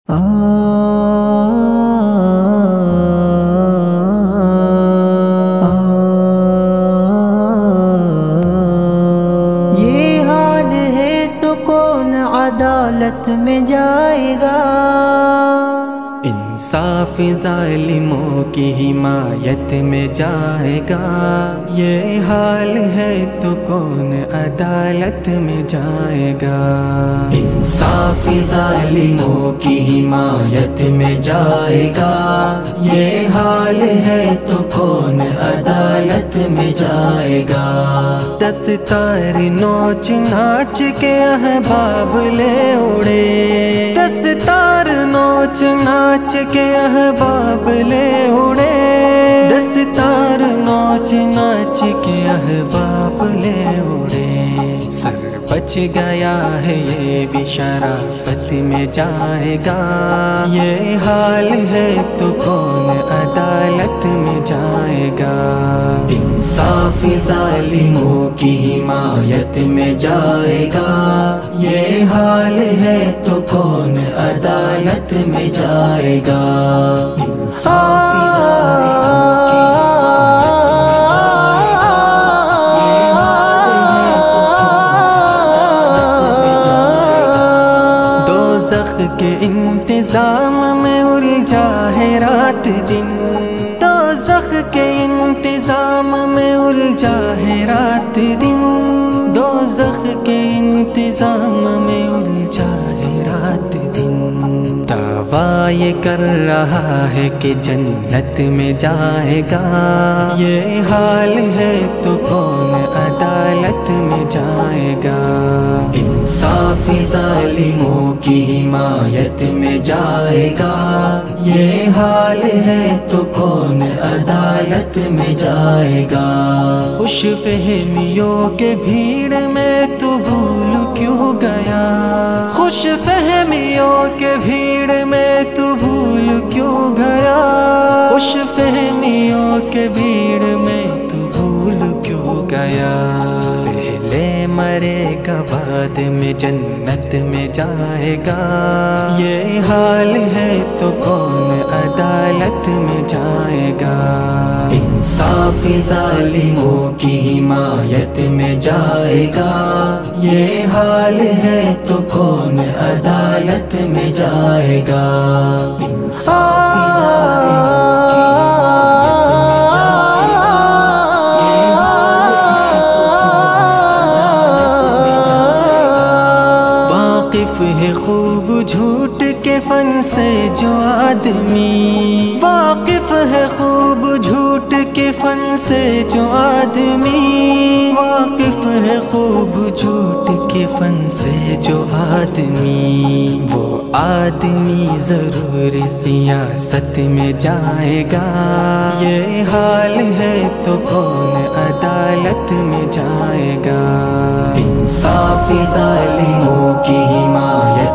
یہ حال ہے تو کون عدالت میں جائے گا؟ انصاف ظالموں کی حمایت میں جائے گا۔ یہ حال ہے تو کون عدالت میں جائے گا؟ انصاف ظالموں کی حمایت میں جائے گا۔ یہ حال ہے تو کون عدالت میں جائے گا؟ دستار نوچ ناچ کے احباب لے اڑے، دستار نوچ ناچ کے احباب لے اڑے، دستار نوچ ناچ کے احباب لے اڑے۔ سر بچ گیا ہے یہ بھی شرافت میں جائے گا۔ یہ حال ہے تو کون عدالت میں جائے گا؟ انصاف ظالموں کی حمایت میں جائے گا۔ یہ حال ہے تو کون عدالت میں جائے گا؟ انصاف ظالموں کی کے انتظام میں الجھا ہے رات دن، دوزخ کے انتظام میں الجھا ہے رات دن، دوزخ کے انتظام میں الجھا ہے رات دن۔ دعویٰ یہ کر رہا ہے کہ جنت میں جائے گا۔ یہ حال ہے تو کون عدالت میں جائے گا؟ انصاف ظالموں کی حمایت میں جائے گا۔ یہ حال ہے تو کون عدالت میں جائے گا؟ خوش فہمیوں کے بھیڑ میں تو بھول کیوں گیا؟ خوش فہمیوں کے بھیڑ میں تو بھول کیوں گیا؟ خوش فہمیوں کے بھیڑ میں تو بھول کیوں گیا؟ پہلے مرے گا بعد میں جنت میں جائے گا۔ یہ حال ہے تو کون عدالت میں جائے گا؟ انصاف ظالموں کی حمایت میں جائے گا۔ یہ حال ہے تو کون عدالت میں جائے گا؟ انصاف ظالموں کی واقف ہے خوب جھوٹ کے فن سے جو آدمی، واقف ہے خوب جھوٹ کے فن سے جو آدمی، واقف ہے خوب جھوٹ کے فن سے جو آدمی، وہ آدمی ضرور سیاست میں جائے گا۔ یہ حال ہے تو کون عدالت میں جائے گا؟ انصاف ظالموں کی حمایت